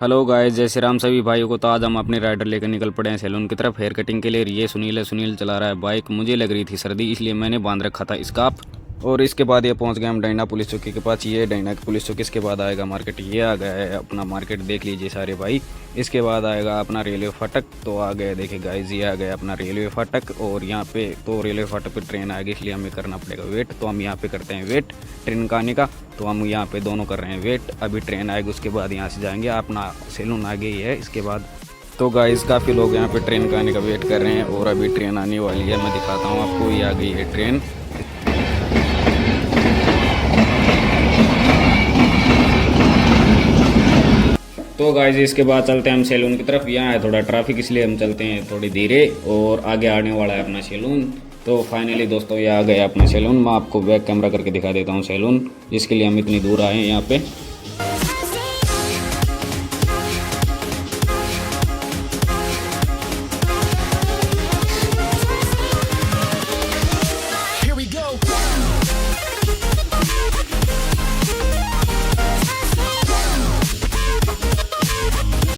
Hello guys, जय श्री राम सभी भाइयों को। तो आज हम अपने राइडर लेकर निकल पड़े हैं सैलून की तरफ हेयर कटिंग के लिए। ये सुनील है, सुनील चला रहा है बाइक। मुझे लग रही थी सर्दी, इसलिए मैंने बांध रखा था स्कार्फ। और इसके बाद ये पहुंच गए हम डाइना पुलिस चौकी के पास। ये डाइना पुलिस चौकी, इसके बाद आएगा मार्केट। ये आ गया है अपना मार्केट, देख लीजिए सारे भाई। इसके बाद आएगा अपना रेलवे फाटक। तो आ गए, देखिए गाइस, ये आ गया अपना रेलवे फाटक। और यहाँ पे तो रेलवे फाटक पे ट्रेन आएगी, इसलिए हमें करना पड़ेगा वेट। तो हम यहाँ पे करते हैं वेट ट्रेन का आने का। तो हम यहाँ पे दोनों कर रहे हैं वेट। अभी ट्रेन आएगी, उसके बाद यहाँ से जाएंगे। अपना सैलून आगे ही है इसके बाद। तो गाइस काफ़ी लोग यहाँ पे ट्रेन का आने का वेट कर रहे हैं और अभी ट्रेन आने वाली है। मैं दिखाता हूँ आपको, ये आ गई है ट्रेन। तो गाइस इसके बाद चलते हैं हम सैलून की तरफ। यहाँ है थोड़ा ट्रैफिक, इसलिए हम चलते हैं थोड़ी धीरे। और आगे आने वाला है अपना सैलून। तो फाइनली दोस्तों ये आ गया अपना सैलून। मैं आपको बैक कैमरा करके दिखा देता हूँ सैलून, जिसके लिए हम इतनी दूर आए हैं यहाँ पे।